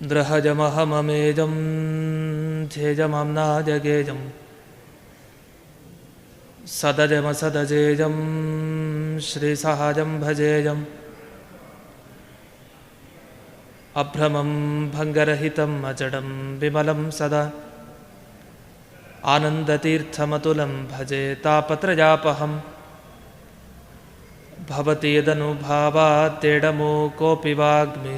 ದ್ರಹಜಮಹಮಮೇಜಂ ಧ್ಯೇಜಮಾಮ್ನಾಜಗೇಜಂ ಸದಜಮಸದಜೇಜಂ ಶ್ರೀಸಹಜಂ ಭಜೇಜಂ ಅಭ್ರಮಂ ಭಂಗರಹಿತಂ ಅಜಡಂ ವಿಮಲಂ ಸದಾ ಆನಂದತೀರ್ಥಮತುಲಂ ಭಜೆ ತಾಪತ್ರಯಾಪಹಂ ಭವತಿ ಯದನುಭಾವಾತ್ತೇಡಮೋ ಕೋಪಿ ವಾಗ್ಮಿ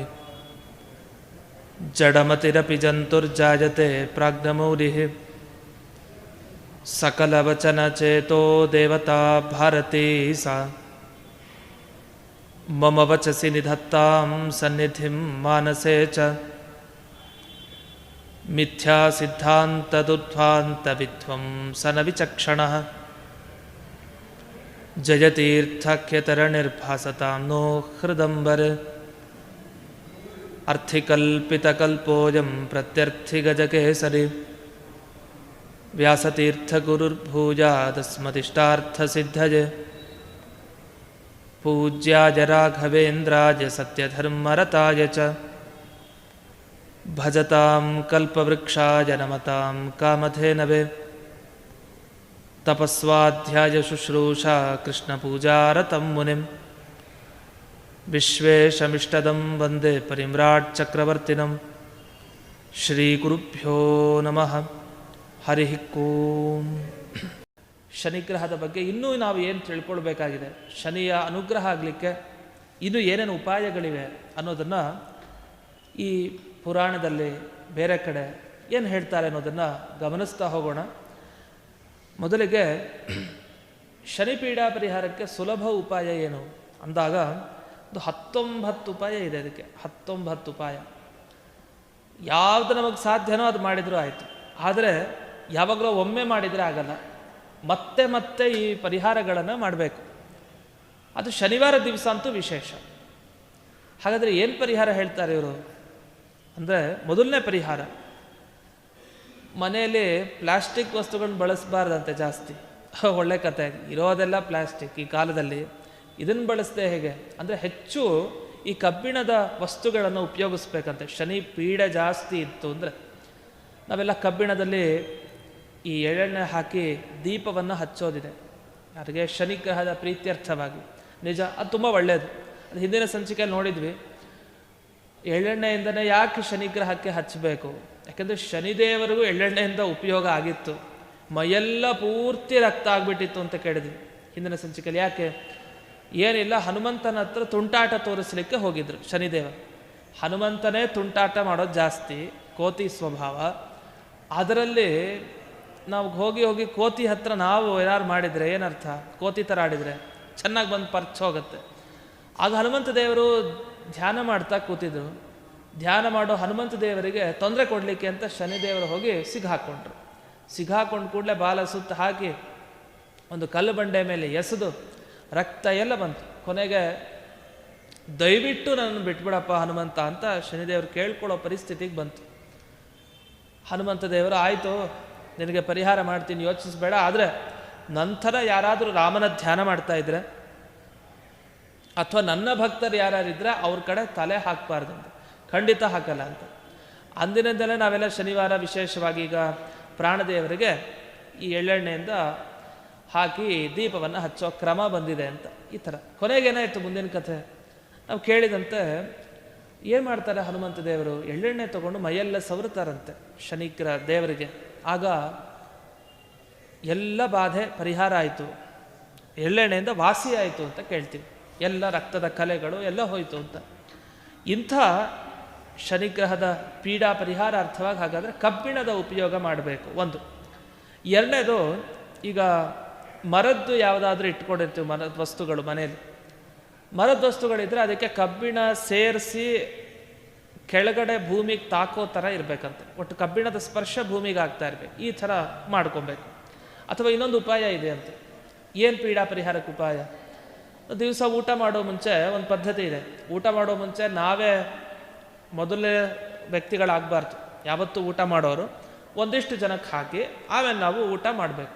ಜಡಮತಿರಪಿ ಜಂತುರ್ಜಾಯತೆ ಪ್ರಾಜ್ಞಮೌಲಿಃ ಸಕಲವಚನಚೇತೋ ದೇವತಾ ಭಾರತೀ ಸಾ ಮಮ ವಚಸಿ ನಿಧತ್ತಾಂ ಸನ್ನಿಧಿಂ ಮಾನಸೇ ಚ ಮಿಥ್ಯಾ ಸಿದ್ಧಾಂತದುಧ್ವಾಂತ ವಿಧ್ವಂಸನ ವಿಚಕ್ಷಣಃ ಜಯತೀರ್ಥಖ್ಯತರನಿರ್ಭಾಸತಾಂ ನೋ ಹೃದಂಬರೆ ಅರ್ಥಿಕಲ್ಪಿತಕಲ್ಪೋಯಂ ಪ್ರತ್ಯರ್ಥಿಗಜಕೇಸರಿ ವ್ಯಾಸತೀರ್ಥಗುರುರ್ಭೂಯಾದಸ್ಮದಿಷ್ಟಾರ್ಥಸಿದ್ಧಯೇ ಪೂಜ್ಯಾಯ ರಾಘವೇಂದ್ರಾಯ ಸತ್ಯಧರ್ಮರತಾಯ ಚ ಭಜತಾಂ ಕಲ್ಪವೃಕ್ಷಾಯ ನಮತಾಂ ಕಾಮಧೇನವೇ ತಪಸ್ವಾಧ್ಯಾಯ ಶುಶ್ರೂಷಾ ಕೃಷ್ಣಪೂಜಾರತಂ ಮುನಿಂ ವಿಶ್ವೇಶಮಿಷ್ಟದಂ ವಂದೇ ಪರಿಮ್ರಾಟ್ ಚಕ್ರವರ್ತಿನಂ ಶ್ರೀಗುರುಭ್ಯೋ ನಮಃ ಹರಿ ಓಂ. ಶನಿಗ್ರಹದ ಬಗ್ಗೆ ಇನ್ನೂ ನಾವು ಏನು ತಿಳ್ಕೊಳ್ಬೇಕಾಗಿದೆ, ಶನಿಯ ಅನುಗ್ರಹ ಆಗಲಿಕ್ಕೆ ಇನ್ನೂ ಏನೇನು ಉಪಾಯಗಳಿವೆ ಅನ್ನೋದನ್ನು ಈ ಪುರಾಣದಲ್ಲಿ ಬೇರೆ ಕಡೆ ಏನು ಹೇಳ್ತಾರೆ ಅನ್ನೋದನ್ನು ಗಮನಿಸ್ತಾ ಹೋಗೋಣ. ಮೊದಲಿಗೆ ಶನಿಪೀಡಾ ಪರಿಹಾರಕ್ಕೆ ಸುಲಭ ಉಪಾಯ ಏನು ಅಂದಾಗ ಒಂದು 19 ಉಪಾಯ ಇದೆ. ಅದಕ್ಕೆ 19 ಉಪಾಯ. ಯಾವುದು ನಮಗೆ ಸಾಧ್ಯನೋ ಅದು ಮಾಡಿದರೂ ಆಯಿತು. ಆದರೆ ಯಾವಾಗಲೂ ಒಮ್ಮೆ ಮಾಡಿದರೆ ಆಗಲ್ಲ, ಮತ್ತೆ ಮತ್ತೆ ಈ ಪರಿಹಾರಗಳನ್ನು ಮಾಡಬೇಕು. ಅದು ಶನಿವಾರ ದಿವಸ ಅಂತೂ ವಿಶೇಷ. ಹಾಗಾದರೆ ಏನು ಪರಿಹಾರ ಹೇಳ್ತಾರೆ ಇವರು ಅಂದರೆ, ಮೊದಲನೇ ಪರಿಹಾರ, ಮನೆಯಲ್ಲಿ ಪ್ಲಾಸ್ಟಿಕ್ ವಸ್ತುಗಳನ್ನ ಬಳಸಬಾರ್ದಂತೆ ಜಾಸ್ತಿ. ಒಳ್ಳೆ ಕತೆ. ಇರೋದೆಲ್ಲ ಪ್ಲಾಸ್ಟಿಕ್ ಈ ಕಾಲದಲ್ಲಿ. ಇದನ್ನು ಬಳಸದೆ ಹೇಗೆ ಅಂದರೆ, ಹೆಚ್ಚು ಈ ಕಬ್ಬಿಣದ ವಸ್ತುಗಳನ್ನು ಉಪಯೋಗಿಸ್ಬೇಕಂತೆ. ಶನಿ ಪೀಡೆ ಜಾಸ್ತಿ ಇತ್ತು ಅಂದರೆ ನಾವೆಲ್ಲ ಕಬ್ಬಿಣದಲ್ಲಿ ಈ ಎಳ್ಳೆಣ್ಣೆ ಹಾಕಿ ದೀಪವನ್ನು ಹಚ್ಚೋದಿದೆ, ಯಾರಿಗೆ ಶನಿಗ್ರಹದ ಪ್ರೀತ್ಯರ್ಥವಾಗಿ. ನಿಜ, ಅದು ತುಂಬ ಒಳ್ಳೆಯದು. ಅದು ಹಿಂದಿನ ಸಂಚಿಕೆಯಲ್ಲಿ ನೋಡಿದ್ವಿ. ಎಳ್ಳೆಣ್ಣೆಯಿಂದನೇ ಯಾಕೆ ಶನಿಗ್ರಹಕ್ಕೆ ಹಚ್ಚಬೇಕು? ಯಾಕೆಂದರೆ ಶನಿದೇವರಿಗೂ ಎಳ್ಳೆಣ್ಣೆಯಿಂದ ಉಪಯೋಗ ಆಗಿತ್ತು. ಮೈಯೆಲ್ಲ ಪೂರ್ತಿ ರಕ್ತ ಆಗಿಬಿಟ್ಟಿತ್ತು ಅಂತ ಕೇಳಿದ್ವಿ ಹಿಂದಿನ ಸಂಚಿಕೆಯಲ್ಲಿ. ಯಾಕೆ? ಏನಿಲ್ಲ, ಹನುಮಂತನ ಹತ್ರ ತುಂಟಾಟ ತೋರಿಸಲಿಕ್ಕೆ ಹೋಗಿದ್ರು ಶನಿದೇವ. ಹನುಮಂತನೇ ತುಂಟಾಟ ಮಾಡೋದು ಜಾಸ್ತಿ, ಕೋತಿ ಸ್ವಭಾವ. ಅದರಲ್ಲಿ ನಾವು ಹೋಗಿ ಕೋತಿ ಹತ್ರ ನಾವು ಏನಾರು ಮಾಡಿದರೆ ಏನರ್ಥ? ಕೋತಿ ಥರ ಆಡಿದರೆ ಚೆನ್ನಾಗಿ ಬಂದು ಪರ್ಚ್ ಹೋಗುತ್ತೆ. ಆಗ ಹನುಮಂತ ದೇವರು ಧ್ಯಾನ ಮಾಡ್ತಾ ಕೂತಿದ್ರು. ಧ್ಯಾನ ಮಾಡೋ ಹನುಮಂತ ದೇವರಿಗೆ ತೊಂದರೆ ಕೊಡಲಿಕ್ಕೆ ಅಂತ ಶನಿದೇವರು ಹೋಗಿ ಸಿಗಾಕೊಂಡ್ರು. ಸಿಗಾಕೊಂಡು ಕೂಡಲೇ ಬಾಲ ಸುತ್ತ ಹಾಕಿ ಒಂದು ಕಲ್ಲು ಬಂಡೆ ಮೇಲೆ ಎಸೆದು ರಕ್ತ ಎಲ್ಲ ಬಂತು. ಕೊನೆಗೆ ದಯವಿಟ್ಟು ನನ್ನನ್ನು ಬಿಟ್ಬಿಡಪ್ಪ ಹನುಮಂತ ಅಂತ ಶನಿದೇವರು ಕೇಳ್ಕೊಳ್ಳೋ ಪರಿಸ್ಥಿತಿಗೆ ಬಂತು. ಹನುಮಂತ ದೇವರು, ಆಯಿತು ನಿನಗೆ ಪರಿಹಾರ ಮಾಡ್ತೀನಿ, ಯೋಚಿಸಬೇಡ. ಆದರೆ ನಂತರ ಯಾರಾದರೂ ರಾಮನ ಧ್ಯಾನ ಮಾಡ್ತಾ ಇದ್ರೆ ಅಥವಾ ನನ್ನ ಭಕ್ತರು ಯಾರಿದ್ರೆ ಅವ್ರ ಕಡೆ ತಲೆ ಹಾಕಬಾರ್ದಂತೆ. ಖಂಡಿತ ಹಾಕಲ್ಲ ಅಂತ. ಅಂದಿನಿಂದಲೇ ನಾವೆಲ್ಲ ಶನಿವಾರ ವಿಶೇಷವಾಗಿ ಈಗ ಪ್ರಾಣದೇವರಿಗೆ ಈ ಎಳ್ಳೆಣ್ಣೆಯಿಂದ ಹಾಕಿ ದೀಪವನ್ನು ಹಚ್ಚೋ ಕ್ರಮ ಬಂದಿದೆ ಅಂತ. ಈ ಥರ ಕೊನೆಗೇನಾಯಿತು ಮುಂದಿನ ಕಥೆ ನಾವು ಕೇಳಿದಂತೆ, ಏನು ಮಾಡ್ತಾರೆ ಹನುಮಂತ ದೇವರು? ಎಳ್ಳೆಣ್ಣೆ ತಗೊಂಡು ಮೈಯೆಲ್ಲ ಸವರುತ್ತಾರಂತೆ ಶನಿಗ್ರಹ ದೇವರಿಗೆ. ಆಗ ಎಲ್ಲ ಬಾಧೆ ಪರಿಹಾರ ಆಯಿತು, ಎಳ್ಳೆಣ್ಣೆಯಿಂದ ವಾಸಿ ಆಯಿತು ಅಂತ ಕೇಳ್ತೀವಿ. ಎಲ್ಲ ರಕ್ತದ ಕಲೆಗಳು ಎಲ್ಲ ಹೋಯಿತು ಅಂತ. ಇಂಥ ಶನಿಗ್ರಹದ ಪೀಡಾ ಪರಿಹಾರ ಅರ್ಥವಾಗಿ ಹಾಗಾದರೆ ಕಬ್ಬಿಣದ ಉಪಯೋಗ ಮಾಡಬೇಕು ಒಂದು. ಎರಡನೇದು, ಈಗ ಮರದ್ದು ಯಾವುದಾದ್ರೂ ಇಟ್ಕೊಂಡಿರ್ತೀವಿ, ಮರದ ವಸ್ತುಗಳು ಮನೆಯಲ್ಲಿ. ಮರದ ವಸ್ತುಗಳಿದ್ರೆ ಅದಕ್ಕೆ ಕಬ್ಬಿಣ ಸೇರಿಸಿ ಕೆಳಗಡೆ ಭೂಮಿಗೆ ತಾಕೋ ಥರ ಇರಬೇಕಂತೆ. ಒಟ್ಟು ಕಬ್ಬಿಣದ ಸ್ಪರ್ಶ ಭೂಮಿಗೆ ಆಗ್ತಾ ಇರಬೇಕು. ಈ ಥರ ಮಾಡ್ಕೊಬೇಕು. ಅಥವಾ ಇನ್ನೊಂದು ಉಪಾಯ ಇದೆ ಅಂತ. ಏನು ಪೀಡಾ ಪರಿಹಾರಕ್ಕೆ ಉಪಾಯ? ದಿವಸ ಊಟ ಮಾಡೋ ಮುಂಚೆ ಒಂದು ಪದ್ಧತಿ ಇದೆ. ಊಟ ಮಾಡೋ ಮುಂಚೆ ನಾವೇ ಮೊದಲೇ ವ್ಯಕ್ತಿಗಳಾಗಬಾರ್ದು. ಯಾವತ್ತೂ ಊಟ ಮಾಡೋರು ಒಂದಿಷ್ಟು ಜನಕ್ಕೆ ಹಾಕಿ ಆಮೇಲೆ ನಾವು ಊಟ ಮಾಡಬೇಕು.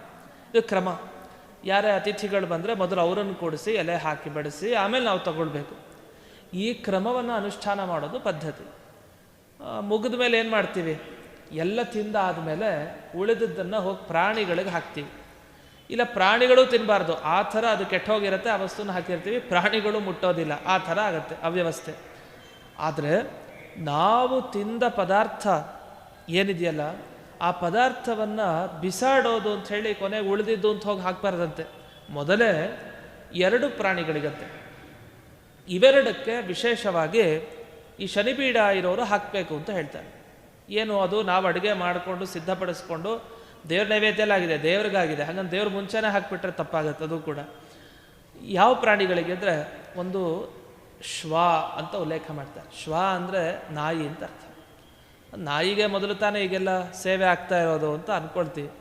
ಇದು ಕ್ರಮ. ಯಾರೇ ಅತಿಥಿಗಳು ಬಂದರೆ ಮೊದಲು ಅವರನ್ನು ಕೂಡಿಸಿ ಎಲೆ ಹಾಕಿ ಬಡಿಸಿ ಆಮೇಲೆ ನಾವು ತಗೊಳ್ಬೇಕು. ಈ ಕ್ರಮವನ್ನು ಅನುಷ್ಠಾನ ಮಾಡೋದು ಪದ್ಧತಿ. ಮುಗಿದ ಮೇಲೆ ಏನು ಮಾಡ್ತೀವಿ, ಎಲ್ಲ ತಿಂದಾದಮೇಲೆ ಉಳಿದದ್ದನ್ನು ಹೋಗಿ ಪ್ರಾಣಿಗಳಿಗೆ ಹಾಕ್ತೀವಿ. ಇಲ್ಲ ಪ್ರಾಣಿಗಳು ತಿನ್ನಬಾರ್ದು, ಆ ಥರ ಅದು ಕೆಟ್ಟೋಗಿರುತ್ತೆ, ಆ ವಸ್ತುನ ಹಾಕಿರ್ತೀವಿ, ಪ್ರಾಣಿಗಳು ಮುಟ್ಟೋದಿಲ್ಲ, ಆ ಥರ ಆಗುತ್ತೆ ಅವ್ಯವಸ್ಥೆ. ಆದರೆ ನಾವು ತಿಂದ ಪದಾರ್ಥ ಏನಿದೆಯಲ್ಲ, ಆ ಪದಾರ್ಥವನ್ನು ಬಿಸಾಡೋದು ಅಂಥೇಳಿ ಕೊನೆಗೆ ಉಳಿದಿದ್ದು ಅಂತ ಹೋಗಿ ಹಾಕಬಾರ್ದಂತೆ. ಮೊದಲೇ 2 ಪ್ರಾಣಿಗಳಿಗಂತೆ, ಇವೆರಡಕ್ಕೆ ವಿಶೇಷವಾಗಿ ಈ ಶನಿಪೀಡ ಇರೋರು ಹಾಕಬೇಕು ಅಂತ ಹೇಳ್ತಾರೆ. ಏನು ಅದು ನಾವು ಅಡುಗೆ ಮಾಡಿಕೊಂಡು ಸಿದ್ಧಪಡಿಸ್ಕೊಂಡು ದೇವ್ರ ನೈವೇದ್ಯ ಎಲ್ಲ ಆಗಿದೆ, ದೇವ್ರಿಗಾಗಿದೆ, ಹಾಗಂತ ದೇವ್ರ ಮುಂಚೆನೇ ಹಾಕಿಬಿಟ್ರೆ ತಪ್ಪಾಗುತ್ತೆ. ಅದು ಕೂಡ ಯಾವ ಪ್ರಾಣಿಗಳಿಗೆ ಅಂದರೆ, ಒಂದು ಶ್ವ ಅಂತ ಉಲ್ಲೇಖ ಮಾಡ್ತಾರೆ. ಶ್ವ ಅಂದರೆ ನಾಯಿ ಅಂತ ಅರ್ಥ. ನಾಯಿಗೆ ಮೊದಲು ತಾನೇ ಈಗೆಲ್ಲ ಸೇವೆ ಆಗ್ತಾ ಇರೋದು ಅಂತ ಅಂದ್ಕೊಳ್ತೀವಿ,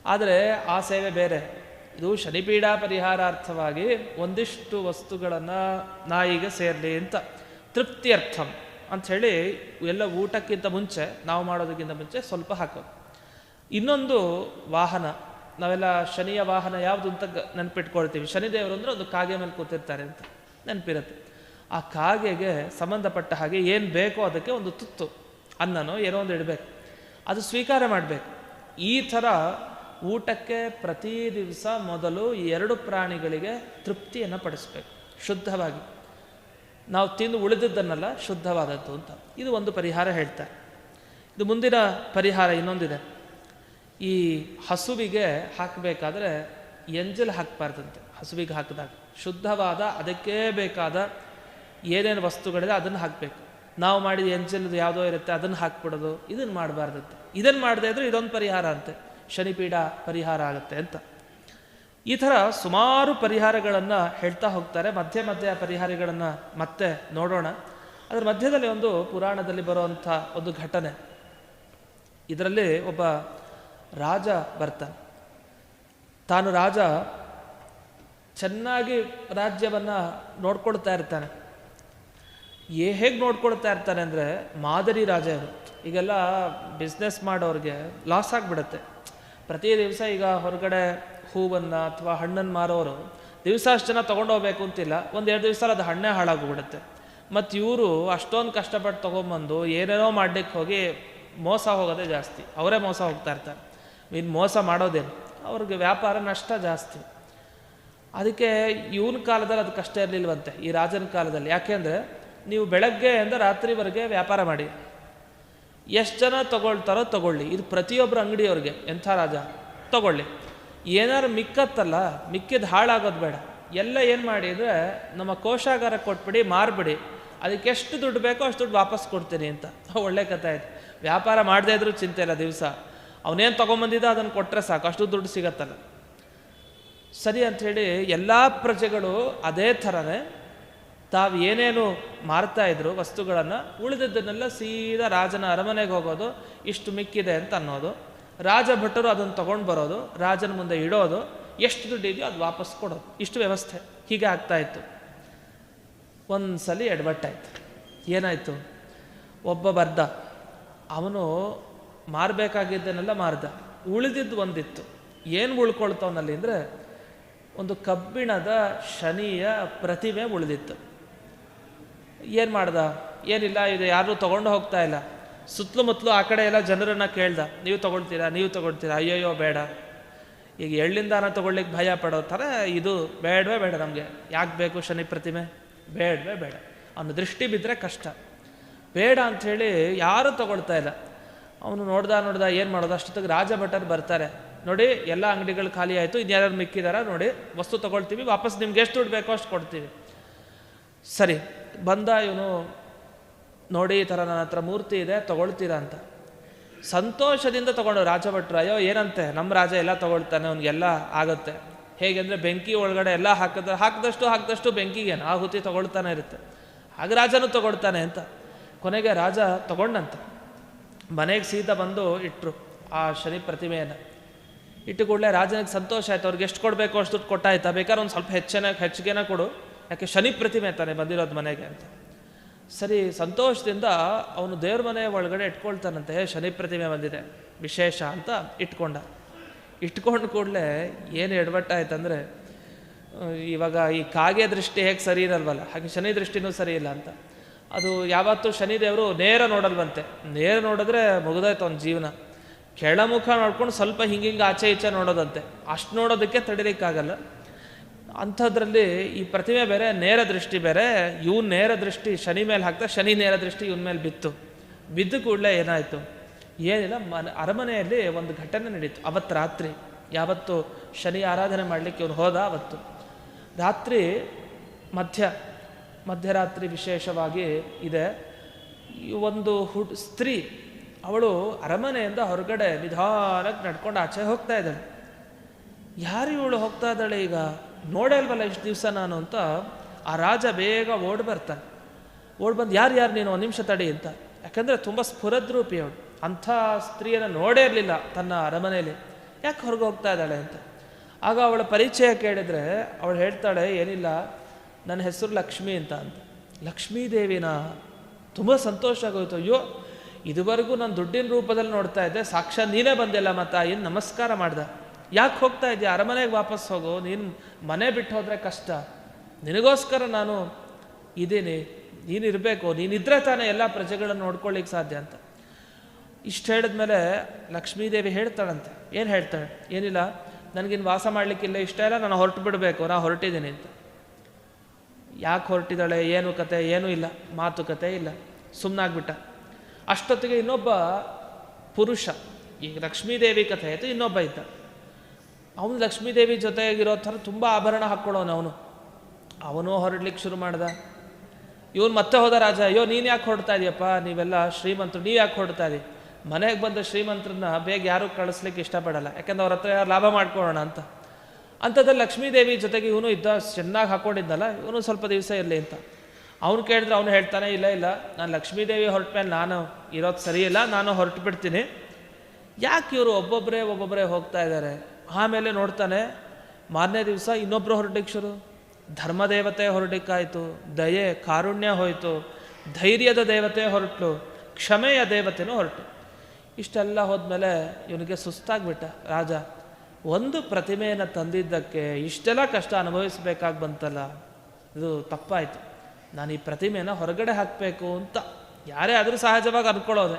ಆದರೆ ಆ ಸೇವೆ ಬೇರೆ. ಇದು ಶನಿಪೀಡಾ ಪರಿಹಾರಾರ್ಥವಾಗಿ ಒಂದಿಷ್ಟು ವಸ್ತುಗಳನ್ನು ನಾಯಿಗೆ ಸೇರಲಿ ಅಂತ, ತೃಪ್ತಿಯರ್ಥಂ ಅಂಥೇಳಿ ಎಲ್ಲ ಊಟಕ್ಕಿಂತ ಮುಂಚೆ, ನಾವು ಮಾಡೋದಕ್ಕಿಂತ ಮುಂಚೆ ಸ್ವಲ್ಪ ಹಾಕೋದು. ಇನ್ನೊಂದು ವಾಹನ, ನಾವೆಲ್ಲ ಶನಿಯ ವಾಹನ ಯಾವುದು ಅಂತ ನೆನಪಿಟ್ಕೊಳ್ತೀವಿ. ಶನಿದೇವರು ಅಂದರೆ ಒಂದು ಕಾಗೆ ಮೇಲೆ ಕೂತಿರ್ತಾರೆ ಅಂತ ನೆನಪಿರುತ್ತೆ. ಆ ಕಾಗೆಗೆ ಸಂಬಂಧಪಟ್ಟ ಹಾಗೆ ಏನು ಬೇಕೋ ಅದಕ್ಕೆ ಒಂದು ತುತ್ತು ಅನ್ನನೋ ಏನೋ ಒಂದು ಇಡಬೇಕು, ಅದು ಸ್ವೀಕಾರ ಮಾಡಬೇಕು. ಈ ಥರ ಊಟಕ್ಕೆ ಪ್ರತಿ ದಿವಸ ಮೊದಲು 2 ಪ್ರಾಣಿಗಳಿಗೆ ತೃಪ್ತಿಯನ್ನು ಪಡಿಸ್ಬೇಕು, ಶುದ್ಧವಾಗಿ. ನಾವು ತಿಂದು ಉಳಿದಿದ್ದನ್ನೆಲ್ಲ ಶುದ್ಧವಾದದ್ದು ಅಂತ. ಇದು ಒಂದು ಪರಿಹಾರ ಹೇಳ್ತಾರೆ. ಇದು ಮುಂದಿನ ಪರಿಹಾರ ಇನ್ನೊಂದಿದೆ. ಈ ಹಸುವಿಗೆ ಹಾಕಬೇಕಾದ್ರೆ ಎಂಜಲು ಹಾಕಬಾರ್ದಂತೆ. ಹಸುವಿಗೆ ಹಾಕಿದಾಗ ಶುದ್ಧವಾದ ಅದಕ್ಕೇ ಬೇಕಾದ ಏನೇನು ವಸ್ತುಗಳಿದೆ ಅದನ್ನು ಹಾಕಬೇಕು. ನಾವು ಮಾಡಿದ ಎಂಜಲದು ಯಾವುದೋ ಇರುತ್ತೆ ಅದನ್ನು ಹಾಕ್ಬಿಡೋದು, ಇದನ್ನು ಮಾಡಬಾರ್ದಂತೆ. ಇದನ್ನು ಮಾಡದೇ ಇದ್ದರೆ ಇದೊಂದು ಪರಿಹಾರ ಅಂತೆ, ಶನಿಪೀಡ ಪರಿಹಾರ ಆಗುತ್ತೆ ಅಂತ. ಈ ಥರ ಸುಮಾರು ಪರಿಹಾರಗಳನ್ನು ಹೇಳ್ತಾ ಹೋಗ್ತಾರೆ. ಮಧ್ಯೆ ಮಧ್ಯೆ ಆ ಪರಿಹಾರಗಳನ್ನು ಮತ್ತೆ ನೋಡೋಣ. ಅದರ ಮಧ್ಯದಲ್ಲಿ ಒಂದು ಪುರಾಣದಲ್ಲಿ ಬರುವಂಥ ಒಂದು ಘಟನೆ. ಇದರಲ್ಲಿ ಒಬ್ಬ ರಾಜ ಬರ್ತಾನೆ. ತಾನು ರಾಜ ಚೆನ್ನಾಗಿ ರಾಜ್ಯವನ್ನು ನೋಡ್ಕೊಳ್ತಾ ಇರ್ತಾನೆ. ಹೇಗೆ ನೋಡ್ಕೊಳ್ತಾ ಇರ್ತಾನೆ ಅಂದರೆ, ಮಾದರಿ ರಾಜ ಇವರು. ಈಗೆಲ್ಲ ಬಿಸ್ನೆಸ್ ಮಾಡೋರಿಗೆ ಲಾಸ್ ಆಗಿಬಿಡುತ್ತೆ. ಪ್ರತಿ ದಿವಸ ಈಗ ಹೊರಗಡೆ ಹೂವನ್ನು ಅಥವಾ ಹಣ್ಣನ್ನು ಮಾರೋರು ದಿವಸ ಅಷ್ಟು ಜನ ತೊಗೊಂಡೋಗ್ಬೇಕು ಅಂತಿಲ್ಲ, 1-2 ದಿವಸ ಅದು ಹಣ್ಣೇ ಹಾಳಾಗೋಗ್ಬಿಡುತ್ತೆ. ಮತ್ತು ಇವರು ಅಷ್ಟೊಂದು ಕಷ್ಟಪಟ್ಟು ತೊಗೊಂಬಂದು ಏನೇನೋ ಮಾಡಲಿಕ್ಕೆ ಹೋಗಿ ಮೋಸ ಹೋಗೋದೇ ಜಾಸ್ತಿ. ಅವರೇ ಮೋಸ ಹೋಗ್ತಾ ಇರ್ತಾರೆ. ಇನ್ನು ಮೋಸ ಮಾಡೋದೇನು, ಅವ್ರಿಗೆ ವ್ಯಾಪಾರ ನಷ್ಟ ಜಾಸ್ತಿ. ಅದಕ್ಕೆ ಇವನ ಕಾಲದಲ್ಲಿ ಅದು ಕಷ್ಟ ಇರಲಿಲ್ವಂತೆ, ಈ ರಾಜನ ಕಾಲದಲ್ಲಿ. ಯಾಕೆಂದರೆ ನೀವು ಬೆಳಗ್ಗೆಯಿಂದ ರಾತ್ರಿವರೆಗೆ ವ್ಯಾಪಾರ ಮಾಡಿ, ಎಷ್ಟು ಜನ ತೊಗೊಳ್ತಾರೋ ತೊಗೊಳ್ಳಿ, ಇದು ಪ್ರತಿಯೊಬ್ಬರು ಅಂಗಡಿಯವ್ರಿಗೆ, ಎಂಥ ರಾಜ ತೊಗೊಳ್ಳಿ. ಏನಾದ್ರು ಮಿಕ್ಕತ್ತಲ್ಲ, ಮಿಕ್ಕಿದ್ದು ಹಾಳಾಗೋದು ಬೇಡ, ಎಲ್ಲ ಏನು ಮಾಡಿ ಅಂದರೆ ನಮ್ಮ ಕೋಶಾಗಾರ ಕೊಟ್ಬಿಡಿ, ಮಾರ್ಬಿಡಿ, ಅದಕ್ಕೆ ಎಷ್ಟು ದುಡ್ಡು ಬೇಕೋ ಅಷ್ಟು ದುಡ್ಡು ವಾಪಸ್ ಕೊಡ್ತೀನಿ ಅಂತ. ಒಳ್ಳೆ ಕಥೆ ಆಯ್ತು. ವ್ಯಾಪಾರ ಮಾಡದೇ ಇದ್ರೂ ಚಿಂತೆ ಇಲ್ಲ, ದಿವಸ ಅವನೇನು ತೊಗೊಂಬಂದಿದ್ದ ಅದನ್ನು ಕೊಟ್ಟರೆ ಸಾಕು, ಅಷ್ಟು ದುಡ್ಡು ಸಿಗತ್ತಲ್ಲ. ಸರಿ ಅಂಥೇಳಿ ಎಲ್ಲ ಪ್ರಜೆಗಳು ಅದೇ ಥರನೇ ತಾವು ಏನೇನು ಮಾರ್ತಾಯಿದ್ರು ವಸ್ತುಗಳನ್ನು, ಉಳಿದದ್ದನ್ನೆಲ್ಲ ಸೀದಾ ರಾಜನ ಅರಮನೆಗೆ ಹೋಗೋದು, ಇಷ್ಟು ಮಿಕ್ಕಿದೆ ಅಂತ ಅನ್ನೋದು. ರಾಜ ಭಟ್ಟರು ಅದನ್ನು ತೊಗೊಂಡು ಬರೋದು, ರಾಜನ ಮುಂದೆ ಇಡೋದು, ಎಷ್ಟು ದುಡ್ಡು ಇದೆಯೋ ಅದು ವಾಪಸ್ ಕೊಡೋದು. ಇಷ್ಟು ವ್ಯವಸ್ಥೆ ಹೀಗೆ ಆಗ್ತಾಯಿತ್ತು. ಒಂದು ಸಲ ಎಡವಟ್ಟಾಯ್ತು. ಏನಾಯಿತು, ಒಬ್ಬ ಬರ್ದ, ಅವನು ಮಾರಬೇಕಾಗಿದ್ದನ್ನೆಲ್ಲ ಮಾರ್ದ, ಉಳಿದಿದ್ದು ಒಂದಿತ್ತು. ಏನು ಉಳ್ಕೊಳ್ತಾವನಲ್ಲಿ ಅಂದರೆ, ಒಂದು ಕಬ್ಬಿಣದ ಶನಿಯ ಪ್ರತಿಮೆ ಉಳಿದಿತ್ತು. ಏನು ಮಾಡ್ದ, ಏನಿಲ್ಲ, ಇದು ಯಾರೂ ತೊಗೊಂಡು ಹೋಗ್ತಾ ಇಲ್ಲ. ಸುತ್ತಲೂ ಮುತ್ತಲು ಆ ಕಡೆ ಎಲ್ಲ ಜನರನ್ನು ಕೇಳ್ದ, ನೀವು ತೊಗೊಳ್ತೀರಾ, ನೀವು ತೊಗೊಳ್ತೀರಾ, ಅಯ್ಯೋಯ್ಯೋ ಬೇಡ. ಈಗ ಎಳ್ಳಿಂದಾನ ತೊಗೊಳ್ಲಿಕ್ಕೆ ಭಯ ಪಡೋ ಥರ ಇದು ಬೇಡವೇ ಬೇಡ, ನಮಗೆ ಯಾಕೆ ಬೇಕು ಶನಿ ಪ್ರತಿಮೆ, ಬೇಡವೇ ಬೇಡ. ಅವನ ದೃಷ್ಟಿ ಬಿದ್ದರೆ ಕಷ್ಟ, ಬೇಡ ಅಂಥೇಳಿ ಯಾರೂ ತೊಗೊಳ್ತಾ ಇಲ್ಲ. ಅವನು ನೋಡ್ದ ಏನು ಮಾಡೋದು, ಅಷ್ಟೊತ್ತಿಗೆ ರಾಜ ಭಟರು ಬರ್ತಾರೆ. ನೋಡಿ, ಎಲ್ಲ ಅಂಗಡಿಗಳು ಖಾಲಿ ಆಯಿತು, ಇನ್ಯಾರು ಮಿಕ್ಕಿದಾರ ನೋಡಿ, ವಸ್ತು ತೊಗೊಳ್ತೀವಿ, ವಾಪಸ್ ನಿಮ್ಗೆ ಎಷ್ಟು ದುಡ್ಡು ಬೇಕೋ ಅಷ್ಟು ಕೊಡ್ತೀವಿ. ಸರಿ ಬಂದ ಇವನು, ನೋಡಿ ಈ ಥರ ನನ್ನ ಹತ್ರ ಮೂರ್ತಿ ಇದೆ, ತೊಗೊಳ್ತೀರಾ ಅಂತ. ಸಂತೋಷದಿಂದ ತೊಗೊಂಡು ರಾಜಭಟ್ರು, ಅಯ್ಯೋ ಏನಂತೆ, ನಮ್ಮ ರಾಜ ಎಲ್ಲ ತೊಗೊಳ್ತಾನೆ, ಅವ್ನಿಗೆಲ್ಲ ಆಗುತ್ತೆ. ಹೇಗೆಂದರೆ ಬೆಂಕಿ ಒಳಗಡೆ ಎಲ್ಲ ಹಾಕಿದಷ್ಟು ಬೆಂಕಿಗೇನು ಆಹುತಿ ತೊಗೊಳ್ತಾನೆ ಇರುತ್ತೆ, ಹಾಗೆ ರಾಜನೂ ತೊಗೊಳ್ತಾನೆ ಅಂತ. ಕೊನೆಗೆ ರಾಜ ತೊಗೊಂಡಂತೆ ಮನೆಗೆ ಸೀದಾ ಬಂದು ಇಟ್ಟರು ಆ ಶನಿ ಪ್ರತಿಮೆಯನ್ನು. ಇಟ್ಟು ಕೂಡಲೇ ರಾಜನಿಗೆ ಸಂತೋಷ ಆಯ್ತು. ಅವ್ರಿಗೆ ಎಷ್ಟು ಕೊಡಬೇಕು ಅಷ್ಟು ದುಡ್ಡು ಕೊಟ್ಟಾಯ್ತಾ, ಬೇಕಾದ್ರೆ ಒಂದು ಸ್ವಲ್ಪ ಹೆಚ್ಚಿಗೆನ ಕೊಡು, ಯಾಕೆ ಶನಿ ಪ್ರತಿಮೆ ತಾನೆ ಬಂದಿರೋದು ಮನೆಗೆ ಅಂತ. ಸರಿ, ಸಂತೋಷದಿಂದ ಅವನು ದೇವ್ರ ಮನೆ ಒಳಗಡೆ ಇಟ್ಕೊಳ್ತಾನಂತೆ. ಶನಿ ಪ್ರತಿಮೆ ಬಂದಿದೆ ವಿಶೇಷ ಅಂತ ಇಟ್ಕೊಂಡು ಕೂಡಲೇ ಏನು ಎಡವಟ್ಟಾಯ್ತಂದರೆ, ಇವಾಗ ಈ ಕಾಗೆ ದೃಷ್ಟಿ ಹೇಗೆ ಸರಿ ಇರಲ್ವಲ್ಲ, ಹಾಗೆ ಶನಿ ದೃಷ್ಟಿನೂ ಸರಿ ಇಲ್ಲ ಅಂತ. ಅದು ಯಾವತ್ತೂ ಶನಿದೇವರು ನೇರ ನೋಡಲ್ವಂತೆ. ನೇರ ನೋಡಿದ್ರೆ ಮುಗಿದೋಯ್ತು ಅವನ ಜೀವನ. ಕೆಳಮುಖ ನೋಡ್ಕೊಂಡು ಸ್ವಲ್ಪ ಹಿಂಗಿಂಗೆ ಆಚೆ ಈಚೆ ನೋಡೋದಂತೆ. ಅಷ್ಟು ನೋಡೋದಕ್ಕೆ ತಡಿಲಿಕ್ಕಾಗಲ್ಲ. ಅಂಥದ್ರಲ್ಲಿ ಈ ಪ್ರತಿಮೆ ಬೇರೆ, ನೇರ ದೃಷ್ಟಿ ಬೇರೆ. ಇವನು ನೇರ ದೃಷ್ಟಿ ಶನಿ ಮೇಲೆ ಹಾಕ್ತಾ, ಶನಿ ನೇರ ದೃಷ್ಟಿ ಇವನ ಮೇಲೆ ಬಿತ್ತು. ಬಿದ್ದು ಕೂಡಲೇ ಏನಾಯಿತು? ಏನಿಲ್ಲ, ಅರಮನೆಯಲ್ಲಿ ಒಂದು ಘಟನೆ ನಡೀತು. ಅವತ್ತು ರಾತ್ರಿ, ಯಾವತ್ತು ಶನಿ ಆರಾಧನೆ ಮಾಡಲಿಕ್ಕೆ ಇವನು ಹೋದ ಅವತ್ತು ರಾತ್ರಿ, ಮಧ್ಯರಾತ್ರಿ ವಿಶೇಷವಾಗಿ ಇದೆ. ಒಂದು ಸ್ತ್ರೀ, ಅವಳು ಅರಮನೆಯಿಂದ ಹೊರಗಡೆ ನಿಧಾನಕ್ಕೆ ನಡ್ಕೊಂಡು ಆಚೆ ಹೋಗ್ತಾ ಇದ್ದಾಳೆ. ಯಾರು ಇವಳು ಹೋಗ್ತಾ ಇದ್ದಾಳೆ ಈಗ? ನೋಡೇ ಅಲ್ವಲ್ಲ ಇಷ್ಟು ದಿವಸ ನಾನು ಅಂತ ಆ ರಾಜ ಬೇಗ ಓಡಿ ಬರ್ತಾನೆ. ಓಡಿ ಬಂದು ಯಾರು ನೀನು ಒಂದು ನಿಮಿಷ ತಡಿ ಅಂತ. ಯಾಕಂದರೆ ತುಂಬ ಸ್ಫುರದ್ರೂಪಿ ಅವಳು. ಅಂಥ ಸ್ತ್ರೀಯನ್ನು ನೋಡೇ ಇರಲಿಲ್ಲ ತನ್ನ ಅರಮನೆಯಲ್ಲಿ. ಯಾಕೆ ಹೊರಗೆ ಹೋಗ್ತಾ ಇದ್ದಾಳೆ ಅಂತ. ಆಗ ಅವಳ ಪರಿಚಯ ಕೇಳಿದರೆ ಅವಳು ಹೇಳ್ತಾಳೆ, ಏನಿಲ್ಲ, ನನ್ನ ಹೆಸರು ಲಕ್ಷ್ಮಿ ಅಂತ. ಲಕ್ಷ್ಮೀದೇವಿನ ತುಂಬ ಸಂತೋಷ ಆಗೋಯ್ತು. ಅಯ್ಯೋ, ಇದುವರೆಗೂ ನಾನು ದುಡ್ಡಿನ ರೂಪದಲ್ಲಿ ನೋಡ್ತಾ ಇದ್ದೆ, ಸಾಕ್ಷಾತ್ ನೀನೇ ಬಂದಿಲ್ಲ. ಮತ್ತು ಏನು ನಮಸ್ಕಾರ ಮಾಡ್ದೆ. ಯಾಕೆ ಹೋಗ್ತಾ ಇದೆಯಾ? ಅರಮನೆಗೆ ವಾಪಸ್ ಹೋಗು. ನೀನು ಮನೆ ಬಿಟ್ಟು ಹೋದರೆ ಕಷ್ಟ. ನಿನಗೋಸ್ಕರ ನಾನು ಇದ್ದೀನಿ, ನೀನಿರಬೇಕು. ನೀನಿದ್ರೆ ತಾನೇ ಎಲ್ಲ ಪ್ರಜೆಗಳನ್ನು ನೋಡ್ಕೊಳ್ಳಿಕ್ಕೆ ಸಾಧ್ಯ ಅಂತ. ಇಷ್ಟು ಹೇಳಿದ್ಮೇಲೆ ಲಕ್ಷ್ಮೀದೇವಿ ಹೇಳ್ತಾಳಂತೆ. ಏನು ಹೇಳ್ತಾಳೆ? ಏನಿಲ್ಲ, ನನಗಿನ್ನು ವಾಸ ಮಾಡಲಿಕ್ಕಿಲ್ಲ, ಇಷ್ಟ ಇಲ್ಲ, ನಾನು ಹೊರಟು ಬಿಡಬೇಕು, ನಾನು ಹೊರಟಿದ್ದೀನಿ ಅಂತ. ಯಾಕೆ ಹೊರಟಿದ್ದಾಳೆ, ಏನು ಕತೆ, ಏನೂ ಇಲ್ಲ, ಮಾತುಕತೆ ಇಲ್ಲ, ಸುಮ್ಮನಾಗ್ಬಿಟ್ಟ. ಅಷ್ಟೊತ್ತಿಗೆ ಇನ್ನೊಬ್ಬ ಪುರುಷ, ಈಗ ಲಕ್ಷ್ಮೀದೇವಿ ಕಥೆ ಆಯಿತು, ಇನ್ನೊಬ್ಬ ಇದ್ದ. ಅವನು ಲಕ್ಷ್ಮೀದೇವಿ ಜೊತೆಗಿರೋ ಥರ ತುಂಬ ಆಭರಣ ಹಾಕ್ಕೊಳ್ಳೋನು. ಅವನು ಹೊರಡ್ಲಿಕ್ಕೆ ಶುರು ಮಾಡ್ದ. ಇವನು ಮತ್ತೆ ಹೋದ ರಾಜ. ಅಯ್ಯೋ, ನೀನು ಯಾಕೆ ಹೊರಡ್ತಾ ಇದೆಯಪ್ಪ, ನೀವೆಲ್ಲ ಶ್ರೀಮಂತರು, ನೀವು ಯಾಕೆ ಹೊರಡ್ತಾ ಇದ್ದೀವಿ? ಮನೆಗೆ ಬಂದ ಶ್ರೀಮಂತರನ್ನ ಬೇಗ ಯಾರೂ ಕಳಿಸ್ಲಿಕ್ಕೆ ಇಷ್ಟಪಡಲ್ಲ, ಯಾಕೆಂದ್ರೆ ಅವ್ರ ಹತ್ರ ಯಾರು ಲಾಭ ಮಾಡ್ಕೊಳ್ಳೋಣ ಅಂತ. ಅಂಥದ್ದಲ್ಲಿ ಲಕ್ಷ್ಮೀದೇವಿ ಜೊತೆಗೆ ಇವನು ಇದ್ದ, ಚೆನ್ನಾಗಿ ಹಾಕ್ಕೊಂಡಿದ್ದಲ್ಲ, ಇವನು ಸ್ವಲ್ಪ ದಿವಸ ಇರಲಿ ಅಂತ. ಅವನು ಕೇಳಿದ್ರೆ ಅವನು ಹೇಳ್ತಾನೆ, ಇಲ್ಲ, ನಾನು ಲಕ್ಷ್ಮೀದೇವಿ ಹೊರಟ ಮೇಲೆ ನಾನು ಇರೋದು ಸರಿಯಿಲ್ಲ, ನಾನು ಹೊರಟು ಬಿಡ್ತೀನಿ. ಯಾಕೆ ಇವರು ಒಬ್ಬೊಬ್ಬರೇ ಹೋಗ್ತಾ ಇದ್ದಾರೆ? ಆಮೇಲೆ ನೋಡ್ತಾನೆ, ಮಾರನೇ ದಿವಸ ಇನ್ನೊಬ್ಬರು ಹೊರಟಿಕ್ಕೆ ಶುರು. ಧರ್ಮದೇವತೆ ಹೊರಟಿಕ್ಕಾಯಿತು, ದಯೆ ಕಾರುಣ್ಯ ಹೋಯಿತು, ಧೈರ್ಯದ ದೇವತೆ ಹೊರಟು, ಕ್ಷಮೆಯ ದೇವತೆನೂ ಹೊರಟು. ಇಷ್ಟೆಲ್ಲ ಹೋದ್ಮೇಲೆ ಇವನಿಗೆ ಸುಸ್ತಾಗ್ಬಿಟ್ಟ. ರಾಜ, ಒಂದು ಪ್ರತಿಮೆಯನ್ನು ತಂದಿದ್ದಕ್ಕೆ ಇಷ್ಟೆಲ್ಲ ಕಷ್ಟ ಅನುಭವಿಸ್ಬೇಕಾಗಿ ಬಂತಲ್ಲ, ಇದು ತಪ್ಪಾಯಿತು. ನಾನು ಈ ಪ್ರತಿಮೆಯನ್ನು ಹೊರಗಡೆ ಹಾಕಬೇಕು ಅಂತ ಯಾರೇ ಆದರೂ ಸಹಜವಾಗಿ ಅಂದ್ಕೊಳ್ಳೋದೆ.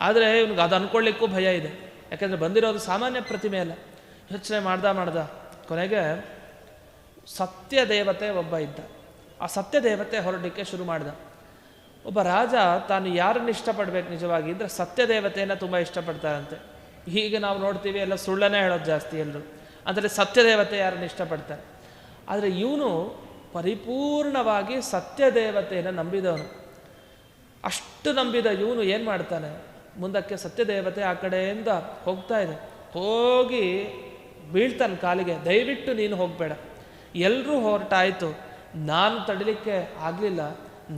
ಆದರೆ ಇವನಿಗೆ ಅದು ಅಂದ್ಕೊಳ್ಳಿಕ್ಕೂ ಭಯ ಇದೆ, ಯಾಕೆಂದರೆ ಬಂದಿರೋದು ಸಾಮಾನ್ಯ ಪ್ರತಿಮೆ ಅಲ್ಲ. ಯೋಚನೆ ಮಾಡ್ದ ಕೊನೆಗೆ ಸತ್ಯ ದೇವತೆ ಒಬ್ಬ ಇದ್ದ. ಆ ಸತ್ಯ ದೇವತೆ ಹೊರಡಲಿಕ್ಕೆ ಶುರು ಮಾಡ್ದ. ಒಬ್ಬ ರಾಜ ತಾನು ಯಾರನ್ನು ಇಷ್ಟಪಡಬೇಕು ನಿಜವಾಗಿ ಅಂದರೆ ಸತ್ಯ ದೇವತೆಯನ್ನು ತುಂಬ ಇಷ್ಟಪಡ್ತಾರಂತೆ. ಹೀಗೆ ನಾವು ನೋಡ್ತೀವಿ, ಎಲ್ಲ ಸುಳ್ಳನ್ನೇ ಹೇಳೋದು ಜಾಸ್ತಿ ಎಲ್ಲರೂ. ಅಂದರೆ ಸತ್ಯ ದೇವತೆ ಯಾರನ್ನು ಇಷ್ಟಪಡ್ತಾರೆ. ಆದರೆ ಇವನು ಪರಿಪೂರ್ಣವಾಗಿ ಸತ್ಯ ದೇವತೆಯನ್ನು ನಂಬಿದವನು. ಅಷ್ಟು ನಂಬಿದ ಇವನು ಏನು ಮಾಡ್ತಾನೆ, ಮುಂದಕ್ಕೆ ಸತ್ಯ ದೇವತೆ ಆ ಕಡೆಯಿಂದ ಹೋಗ್ತಾ ಇದೆ. ಹೋಗಿ ಬೀಳ್ತಾನೆ ಕಾಲಿಗೆ, ದಯವಿಟ್ಟು ನೀನು ಹೋಗಬೇಡ, ಎಲ್ಲರೂ ಹೊರಟಾಯಿತು, ನಾನು ತಡಿಲಿಕ್ಕೆ ಆಗಲಿಲ್ಲ,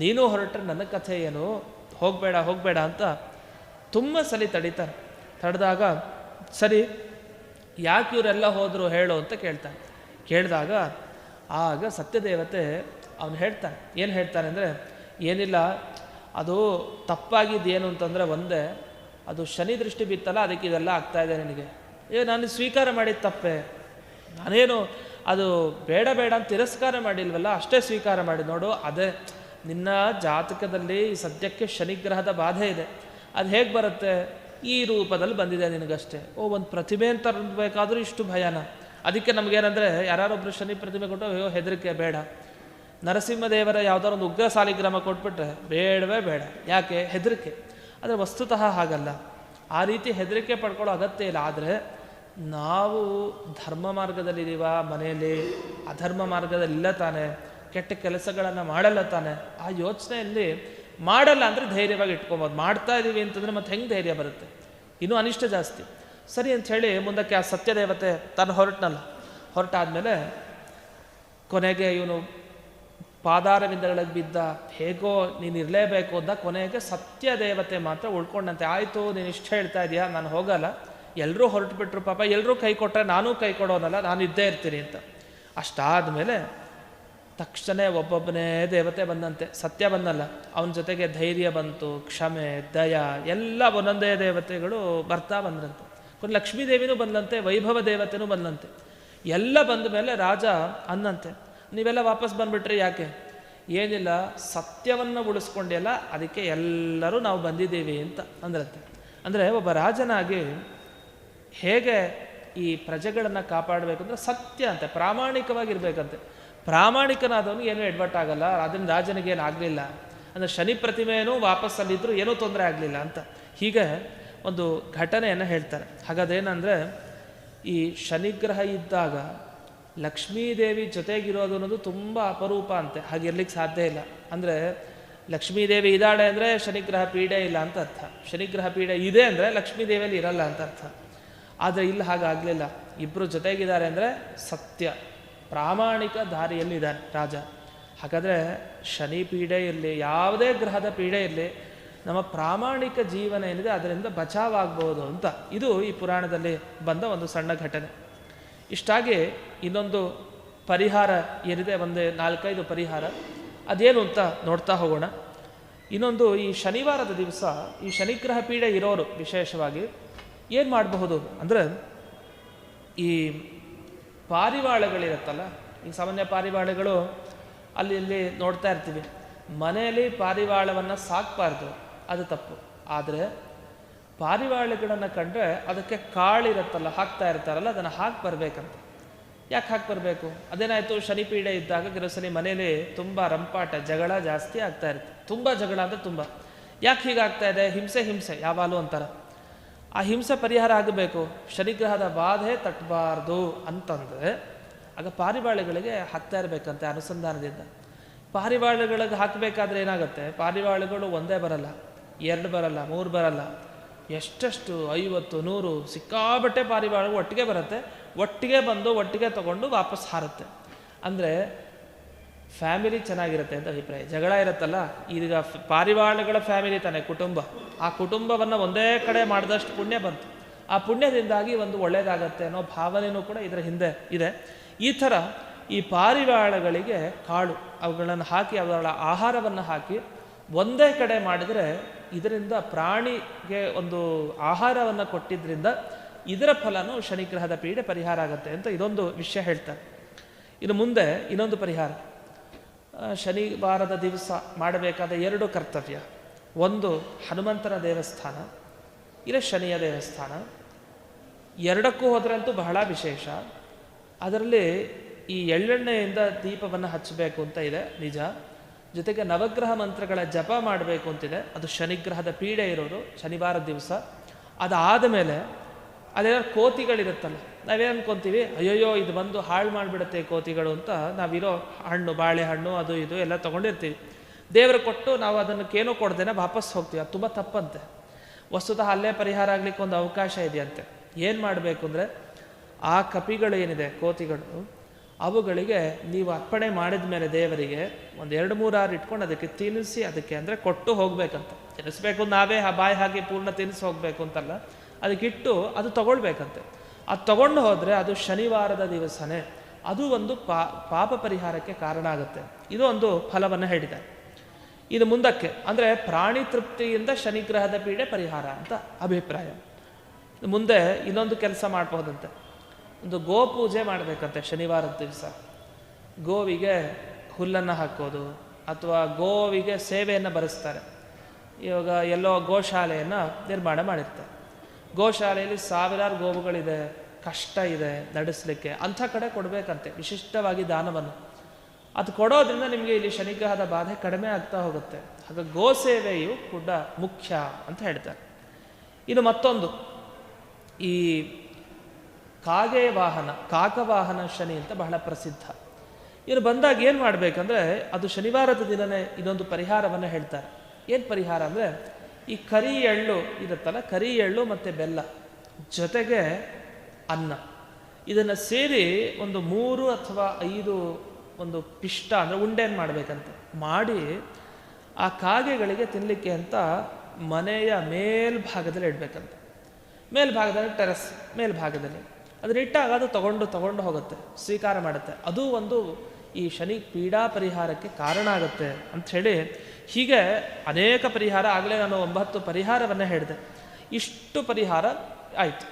ನೀನು ಹೊರಟ್ರೆ ನನ್ನ ಕಥೆ ಏನು, ಹೋಗಬೇಡ ಅಂತ ತುಂಬ ಸಲ ತಡೀತಾರೆ. ತಡೆದಾಗ ಸರಿ, ಯಾಕೆ ಇವರೆಲ್ಲ ಹೋದರು ಹೇಳು ಅಂತ ಕೇಳ್ತಾನೆ. ಕೇಳಿದಾಗ ಆಗ ಸತ್ಯದೇವತೆ ಅವನು ಹೇಳ್ತಾನೆ. ಏನು ಹೇಳ್ತಾನೆ ಅಂದರೆ, ಏನಿಲ್ಲ, ಅದು ತಪ್ಪಾಗಿದ್ದೇನು ಅಂತಂದರೆ ಒಂದೇ, ಅದು ಶನಿ ದೃಷ್ಟಿ ಬಿತ್ತಲ್ಲ, ಅದಕ್ಕೆ ಇದೆಲ್ಲ ಆಗ್ತಾಯಿದೆ ನಿನಗೆ. ನಾನು ಸ್ವೀಕಾರ ಮಾಡಿದ ತಪ್ಪೆ, ನಾನೇನು ಅದು ಬೇಡ ಅಂತ ತಿರಸ್ಕಾರ ಮಾಡಿಲ್ವಲ್ಲ, ಅಷ್ಟೇ ಸ್ವೀಕಾರ ಮಾಡಿ ನೋಡು. ಅದೇ ನಿನ್ನ ಜಾತಕದಲ್ಲಿ ಸದ್ಯಕ್ಕೆ ಶನಿಗ್ರಹದ ಬಾಧೆ ಇದೆ, ಅದು ಹೇಗೆ ಬರುತ್ತೆ, ಈ ರೂಪದಲ್ಲಿ ಬಂದಿದೆ ನಿನಗಷ್ಟೇ. ಒಂದು ಪ್ರತಿಮೆ ಅಂತ ಬೇಕಾದರೂ ಇಷ್ಟು ಭಯನ? ಅದಕ್ಕೆ ನಮಗೇನಂದರೆ, ಯಾರೊಬ್ಬರು ಶನಿ ಪ್ರತಿಮೆ ಕೊಟ್ಟು ಅಯ್ಯೋ ಹೆದರಿಕೆ ಬೇಡ, ನರಸಿಂಹದೇವರ ಯಾವುದಾದ್ರು ಒಂದು ಉಗ್ರ ಸಾಲಿಗ್ರಾಮ ಕೊಟ್ಬಿಟ್ರೆ ಬೇಡವೇ ಬೇಡ, ಯಾಕೆ ಹೆದರಿಕೆ. ಆದರೆ ವಸ್ತುತಃ ಹಾಗಲ್ಲ, ಆ ರೀತಿ ಹೆದರಿಕೆ ಪಡ್ಕೊಳ್ಳೋ ಅಗತ್ಯ ಇಲ್ಲ. ಆದರೆ ನಾವು ಧರ್ಮ ಮಾರ್ಗದಲ್ಲಿದ್ದೀವ, ಮನೆಯಲ್ಲಿ ಅಧರ್ಮ ಮಾರ್ಗದಲ್ಲಿ ಇಲ್ಲ ತಾನೆ, ಕೆಟ್ಟ ಕೆಲಸಗಳನ್ನು ಮಾಡಲ್ಲ ತಾನೆ, ಆ ಯೋಚನೆಯಲ್ಲಿ ಮಾಡಲ್ಲ ಅಂದರೆ ಧೈರ್ಯವಾಗಿ ಇಟ್ಕೊಬೋದು. ಮಾಡ್ತಾ ಇದ್ದೀವಿ ಅಂತಂದರೆ ಮತ್ತೆ ಹೆಂಗೆ ಧೈರ್ಯ ಬರುತ್ತೆ, ಇನ್ನೂ ಅನಿಷ್ಟ ಜಾಸ್ತಿ. ಸರಿ ಅಂಥೇಳಿ ಮುಂದಕ್ಕೆ ಆ ಸತ್ಯದೇವತೆ ತಾನು ಹೊರಟಾದ್ಮೇಲೆ ಕೊನೆಗೆ ಇವನು ಪಾದಾರವಿಂದಗಳಿಗೆ ಬಿದ್ದ, ಹೇಗೋ ನೀನು ಇರಲೇಬೇಕು ಅಂತ. ಕೊನೆಗೆ ಸತ್ಯದೇವತೆ ಮಾತ್ರ ಉಳ್ಕೊಂಡಂತೆ. ಆಯಿತು, ನೀನು ಇಷ್ಟು ಹೇಳ್ತಾ ಇದೆಯಾ, ನಾನು ಹೋಗಲ್ಲ, ಎಲ್ಲರೂ ಹೊರಟು ಬಿಟ್ರು ಪಾಪ, ಎಲ್ಲರೂ ಕೈ ಕೊಟ್ಟರೆ ನಾನೂ ಕೈ ಕೊಡೋನಲ್ಲ, ನಾನು ಇದ್ದೇ ಇರ್ತೀನಿ ಅಂತ. ಅಷ್ಟಾದಮೇಲೆ ತಕ್ಷಣ ಒಬ್ಬೊಬ್ಬನೇ ದೇವತೆ ಬಂದಂತೆ. ಸತ್ಯ ಬಂದಲ್ಲ, ಅವನ ಜೊತೆಗೆ ಧೈರ್ಯ ಬಂತು, ಕ್ಷಮೆ, ದಯ ಎಲ್ಲ ಒಂದೊಂದೇ ದೇವತೆಗಳು ಬರ್ತಾ ಬಂದ್ರಂತೆ. ಕೊನೆ ಲಕ್ಷ್ಮೀದೇವಿನೂ ಬಂದಂತೆ, ವೈಭವ ದೇವತೆನೂ ಬಂದಂತೆ. ಎಲ್ಲ ಬಂದ ಮೇಲೆ ರಾಜ ಅನ್ನಂತೆ, ನೀವೆಲ್ಲ ವಾಪಸ್ ಬಂದುಬಿಟ್ರಿ ಯಾಕೆ? ಏನಿಲ್ಲ, ಸತ್ಯವನ್ನು ಉಳಿಸ್ಕೊಂಡೆಲ್ಲ, ಅದಕ್ಕೆ ಎಲ್ಲರೂ ನಾವು ಬಂದಿದ್ದೀವಿ ಅಂತ ಅಂದ್ರಂತೆ. ಅಂದರೆ ಒಬ್ಬ ರಾಜನಾಗಿ ಹೇಗೆ ಈ ಪ್ರಜೆಗಳನ್ನು ಕಾಪಾಡಬೇಕು ಅಂದರೆ ಸತ್ಯ ಅಂತೆ, ಪ್ರಾಮಾಣಿಕವಾಗಿರ್ಬೇಕಂತೆ. ಪ್ರಾಮಾಣಿಕನಾದವನು ಏನೂ ಎಡ್ವಟ್ಟಾಗಲ್ಲ, ಅದರಿಂದ ರಾಜನಿಗೇನು ಆಗಲಿಲ್ಲ. ಅಂದರೆ ಶನಿ ಪ್ರತಿಮೆಯೂ ವಾಪಸ್ಸಲ್ಲಿದ್ದರೂ ಏನೂ ತೊಂದರೆ ಆಗಲಿಲ್ಲ ಅಂತ. ಹೀಗೆ ಒಂದು ಘಟನೆಯನ್ನು ಹೇಳ್ತಾರೆ. ಹಾಗಾದೇನೆಂದರೆ, ಈ ಶನಿಗ್ರಹ ಇದ್ದಾಗ ಲಕ್ಷ್ಮೀದೇವಿ ಜೊತೆಗಿರೋದು ಅನ್ನೋದು ತುಂಬ ಅಪರೂಪ ಅಂತೆ. ಹಾಗಿರ್ಲಿಕ್ಕೆ ಸಾಧ್ಯ ಇಲ್ಲ. ಅಂದರೆ ಲಕ್ಷ್ಮೀದೇವಿ ಇದ್ದಾಳೆ ಅಂದರೆ ಶನಿಗ್ರಹ ಪೀಡೆ ಇಲ್ಲ ಅಂತ ಅರ್ಥ. ಶನಿಗ್ರಹ ಪೀಡೆ ಇದೆ ಅಂದರೆ ಲಕ್ಷ್ಮೀದೇವಿಯಲ್ಲಿ ಇರಲ್ಲ ಅಂತ ಅರ್ಥ. ಆದರೆ ಇಲ್ಲಿ ಹಾಗಾಗಲಿಲ್ಲ. ಇಬ್ಬರು ಜೊತೆಗಿದ್ದಾರೆ ಅಂದರೆ ಸತ್ಯ, ಪ್ರಾಮಾಣಿಕ ದಾರಿಯಲ್ಲಿದ್ದಾನೆ ರಾಜ. ಹಾಗಾದರೆ ಶನಿ ಪೀಡೆ ಇರಲಿ, ಯಾವುದೇ ಗ್ರಹದ ಪೀಡೆ ಇರಲಿ, ನಮ್ಮ ಪ್ರಾಮಾಣಿಕ ಜೀವನ ಏನಿದೆ ಅದರಿಂದ ಬಚಾವಾಗಬಹುದು ಅಂತ ಇದು ಈ ಪುರಾಣದಲ್ಲಿ ಬಂದ ಒಂದು ಸಣ್ಣ ಘಟನೆ. ಇಷ್ಟಾಗಿ ಇನ್ನೊಂದು ಪರಿಹಾರ ಏನಿದೆ, ಒಂದು 4-5 ಪರಿಹಾರ, ಅದೇನು ಅಂತ ನೋಡ್ತಾ ಹೋಗೋಣ. ಇನ್ನೊಂದು, ಈ ಶನಿವಾರದ ದಿವಸ ಈ ಶನಿಗ್ರಹ ಪೀಡೆ ಇರೋರು ವಿಶೇಷವಾಗಿ ಏನು ಮಾಡಬಹುದು ಅಂದರೆ, ಈ ಪಾರಿವಾಳಗಳಿರುತ್ತಲ್ಲ, ಈ ಸಾಮಾನ್ಯ ಪಾರಿವಾಳಗಳು ಅಲ್ಲಿ ಇಲ್ಲಿ ನೋಡ್ತಾ ಇರ್ತೀವಿ. ಮನೆಯಲ್ಲಿ ಪಾರಿವಾಳವನ್ನು ಸಾಕಬಾರ್ದು, ಅದು ತಪ್ಪು. ಆದರೆ ಪಾರಿವಾಳಗಳನ್ನು ಕಂಡ್ರೆ ಅದಕ್ಕೆ ಕಾಳಿರುತ್ತಲ್ಲ, ಹಾಕ್ತಾ ಇರ್ತಾರಲ್ಲ, ಅದನ್ನು ಹಾಕಿ ಬರಬೇಕಂತ. ಯಾಕೆ ಹಾಕಿ ಬರಬೇಕು? ಅದೇನಾಯಿತು, ಶನಿಪೀಡೆ ಇದ್ದಾಗ ಕೆಲಸಲಿ ಮನೇಲಿ ತುಂಬ ರಂಪಾಟ, ಜಗಳ ಜಾಸ್ತಿ ಆಗ್ತಾ ಇರುತ್ತೆ. ತುಂಬ ಜಗಳ ಅಂದರೆ ತುಂಬ. ಯಾಕೆ ಹೀಗಾಗ್ತಾ ಇದೆ? ಹಿಂಸೆ ಯಾವಾಗಲೂ ಅಂತಾರೆ. ಆ ಹಿಂಸೆ ಪರಿಹಾರ ಆಗಬೇಕು, ಶನಿಗ್ರಹದ ಬಾಧೆ ತಟ್ಟಬಾರ್ದು ಅಂತಂದರೆ ಆಗ ಪಾರಿವಾಳಗಳಿಗೆ ಹಾಕ್ತಾ ಇರಬೇಕಂತೆ ಅನುಸಂಧಾನದಿಂದ. ಪಾರಿವಾಳಗಳಿಗೆ ಹಾಕಬೇಕಾದ್ರೆ ಏನಾಗುತ್ತೆ, ಪಾರಿವಾಳಗಳು ಒಂದೇ ಬರಲ್ಲ, 2 ಬರಲ್ಲ, 3 ಬರಲ್ಲ, ಎಷ್ಟೆಷ್ಟು 50, 100 ಸಿಕ್ಕಾಬಟ್ಟೆ ಪಾರಿವಾಳಗಳು ಒಟ್ಟಿಗೆ ಬರುತ್ತೆ. ಒಟ್ಟಿಗೆ ಬಂದು ಒಟ್ಟಿಗೆ ತಗೊಂಡು ವಾಪಸ್ ಹಾರುತ್ತೆ. ಅಂದರೆ ಫ್ಯಾಮಿಲಿ ಚೆನ್ನಾಗಿರುತ್ತೆ ಅಂತ ಅಭಿಪ್ರಾಯ. ಜಗಳ ಇರುತ್ತಲ್ಲ, ಈಗ ಪಾರಿವಾಳಗಳ ಫ್ಯಾಮಿಲಿ ತಾನೆ ಕುಟುಂಬ. ಆ ಕುಟುಂಬವನ್ನು ಒಂದೇ ಕಡೆ ಮಾಡಿದಷ್ಟು ಪುಣ್ಯ ಬಂತು. ಆ ಪುಣ್ಯದಿಂದಾಗಿ ಒಂದು ಒಳ್ಳೆಯದಾಗತ್ತೆ ಅನ್ನೋ ಭಾವನೆಯೂ ಕೂಡ ಇದರ ಹಿಂದೆ ಇದೆ. ಈ ಥರ ಈ ಪಾರಿವಾಳಗಳಿಗೆ ಕಾಳು ಅವುಗಳನ್ನು ಹಾಕಿ, ಅವುಗಳ ಆಹಾರವನ್ನು ಹಾಕಿ ಒಂದೇ ಕಡೆ ಮಾಡಿದರೆ ಇದರಿಂದ ಪ್ರಾಣಿಗೆ ಒಂದು ಆಹಾರವನ್ನು ಕೊಟ್ಟಿದ್ದರಿಂದ ಇದರ ಫಲನೂ ಶನಿಗ್ರಹದ ಪೀಡೆ ಪರಿಹಾರ ಆಗುತ್ತೆ ಅಂತ ಇದೊಂದು ವಿಷಯ ಹೇಳ್ತಾರೆ. ಇನ್ನು ಮುಂದೆ ಇನ್ನೊಂದು ಪರಿಹಾರ, ಶನಿವಾರದ ದಿವಸ ಮಾಡಬೇಕಾದ 2 ಕರ್ತವ್ಯ. ಒಂದು ಹನುಮಂತನ ದೇವಸ್ಥಾನ, ಇಲ್ಲ ಶನಿಯ ದೇವಸ್ಥಾನ. 2ಕ್ಕೂ ಹೋದ್ರಂತೂ ಬಹಳ ವಿಶೇಷ. ಅದರಲ್ಲಿ ಈ ಎಳ್ಳೆಣ್ಣೆಯಿಂದ ದೀಪವನ್ನು ಹಚ್ಚಬೇಕು ಅಂತ ಇದೆ ನಿಜ. ಜೊತೆಗೆ ನವಗ್ರಹ ಮಂತ್ರಗಳ ಜಪ ಮಾಡಬೇಕು ಅಂತಿದೆ. ಅದು ಶನಿಗ್ರಹದ ಪೀಡೆ ಇರೋರು ಶನಿವಾರದ ದಿವಸ. ಅದಾದ ಮೇಲೆ ಅದೇನಾದ್ರು ಕೋತಿಗಳಿರುತ್ತಲ್ಲ, ನಾವೇನು ಅನ್ಕೊತೀವಿ, ಅಯ್ಯೋಯ್ಯೋ ಇದು ಬಂದು ಹಾಳು ಮಾಡಿಬಿಡುತ್ತೆ ಕೋತಿಗಳು ಅಂತ ನಾವಿರೋ ಹಣ್ಣು, ಬಾಳೆಹಣ್ಣು ಅದು ಇದು ಎಲ್ಲ ತೊಗೊಂಡಿರ್ತೀವಿ. ದೇವರು ಕೊಟ್ಟು ನಾವು ಅದನ್ನಕ್ಕೇನೋ ಕೊಡ್ದೇನೆ ವಾಪಸ್ ಹೋಗ್ತೀವಿ. ಅದು ತುಂಬ ತಪ್ಪಂತೆ. ವಸ್ತುತಃ ಅಲ್ಲೇ ಪರಿಹಾರ ಆಗಲಿಕ್ಕೆ ಒಂದು ಅವಕಾಶ ಇದೆಯಂತೆ. ಏನು ಮಾಡಬೇಕು ಅಂದರೆ, ಆ ಕಪಿಗಳು ಏನಿದೆ, ಕೋತಿಗಳು, ಅವುಗಳಿಗೆ ನೀವು ಅರ್ಪಣೆ ಮಾಡಿದ ಮೇಲೆ ದೇವರಿಗೆ ಒಂದು 2-3 ಆರು ಇಟ್ಕೊಂಡು ಅದಕ್ಕೆ ತಿನ್ನಿಸಿ, ಅದಕ್ಕೆ ಅಂದರೆ ಕೊಟ್ಟು ಹೋಗ್ಬೇಕಂತ. ತಿನ್ನಿಸ್ಬೇಕು, ನಾವೇ ಬಾಯಿ ಹಾಕಿ ಪೂರ್ಣ ತಿನ್ನಿಸಿ ಹೋಗಬೇಕು ಅಂತಲ್ಲ, ಅದಕ್ಕಿಟ್ಟು ಅದು ತಗೊಳ್ಬೇಕಂತೆ. ಅದು ತಗೊಂಡು ಹೋದರೆ ಅದು ಶನಿವಾರದ ದಿವಸನೇ ಅದು ಒಂದು ಪಾಪ ಪರಿಹಾರಕ್ಕೆ ಕಾರಣ ಆಗುತ್ತೆ. ಇದು ಒಂದು ಫಲವನ್ನು ಹೇಳಿದೆ. ಇದು ಮುಂದಕ್ಕೆ ಅಂದರೆ ಪ್ರಾಣಿ ತೃಪ್ತಿಯಿಂದ ಶನಿಗ್ರಹದ ಪೀಡೆ ಪರಿಹಾರ ಅಂತ ಅಭಿಪ್ರಾಯ. ಮುಂದೆ ಇನ್ನೊಂದು ಕೆಲಸ ಮಾಡಬಹುದಂತೆ, ಒಂದು ಗೋಪೂಜೆ ಮಾಡಬೇಕಂತೆ ಶನಿವಾರದ ದಿವಸ. ಗೋವಿಗೆ ಹುಲ್ಲನ್ನು ಹಾಕೋದು ಅಥವಾ ಗೋವಿಗೆ ಸೇವೆಯನ್ನು ಬರೆಸ್ತಾರೆ. ಇವಾಗ ಎಲ್ಲೋ ಗೋಶಾಲೆಯನ್ನು ನಿರ್ಮಾಣ ಮಾಡಿರ್ತಾರೆ. ಗೋಶಾಲೆಯಲ್ಲಿ 1000 ಗೋವುಗಳಿದೆ, ಕಷ್ಟ ಇದೆ ನಡೆಸಲಿಕ್ಕೆ, ಅಂಥ ಕಡೆ ಕೊಡಬೇಕಂತೆ ವಿಶಿಷ್ಟವಾಗಿ ದಾನವನ್ನು. ಅದು ಕೊಡೋದ್ರಿಂದ ನಿಮಗೆ ಇಲ್ಲಿ ಶನಿಗ್ರಹದ ಬಾಧೆ ಕಡಿಮೆ ಆಗ್ತಾ ಹೋಗುತ್ತೆ. ಹಾಗಾಗಿ ಗೋ ಸೇವೆಯು ಕೂಡ ಮುಖ್ಯ ಅಂತ ಹೇಳ್ತಾರೆ. ಇನ್ನು ಮತ್ತೊಂದು, ಈ ಕಾಗೆ ವಾಹನ, ಕಾಕವಾಹನ ಶನಿ ಅಂತ ಬಹಳ ಪ್ರಸಿದ್ಧ. ಇನ್ನು ಬಂದಾಗ ಏನು ಮಾಡಬೇಕಂದ್ರೆ, ಅದು ಶನಿವಾರದ ದಿನವೇ ಇನ್ನೊಂದು ಪರಿಹಾರವನ್ನು ಹೇಳ್ತಾರೆ. ಏನು ಪರಿಹಾರ ಅಂದರೆ, ಈ ಕರಿ ಎಳ್ಳು ಇರುತ್ತಲ್ಲ, ಕರಿ ಎಳ್ಳು ಮತ್ತು ಬೆಲ್ಲ ಜೊತೆಗೆ ಅನ್ನ, ಇದನ್ನು ಸೇರಿ ಒಂದು 3 ಅಥವಾ 5 ಒಂದು ಪಿಷ್ಟ ಅಂದರೆ ಉಂಡೆಯನ್ನು ಮಾಡಬೇಕಂತೆ. ಮಾಡಿ ಆ ಕಾಗೆಗಳಿಗೆ ತಿನ್ನಲಿಕ್ಕೆ ಅಂತ ಮನೆಯ ಮೇಲ್ಭಾಗದಲ್ಲಿ ಇಡಬೇಕಂತೆ. ಮೇಲ್ಭಾಗದಲ್ಲಿ, ಟೆರೆಸ್ ಮೇಲ್ಭಾಗದಲ್ಲಿ ಅದನ್ನಿಟ್ಟಾಗ ಅದು ತಗೊಂಡು ಹೋಗುತ್ತೆ, ಸ್ವೀಕಾರ ಮಾಡುತ್ತೆ. ಅದು ಒಂದು ಈ ಶನಿ ಪೀಡಾ ಪರಿಹಾರಕ್ಕೆ ಕಾರಣ ಆಗುತ್ತೆ ಅಂಥೇಳಿ, ಹೀಗೆ ಅನೇಕ ಪರಿಹಾರ. ಆಗಲೇ ನಾನು 9 ಪರಿಹಾರವನ್ನು ಹೇಳಿದೆ. ಇಷ್ಟು ಪರಿಹಾರ ಆಯಿತು.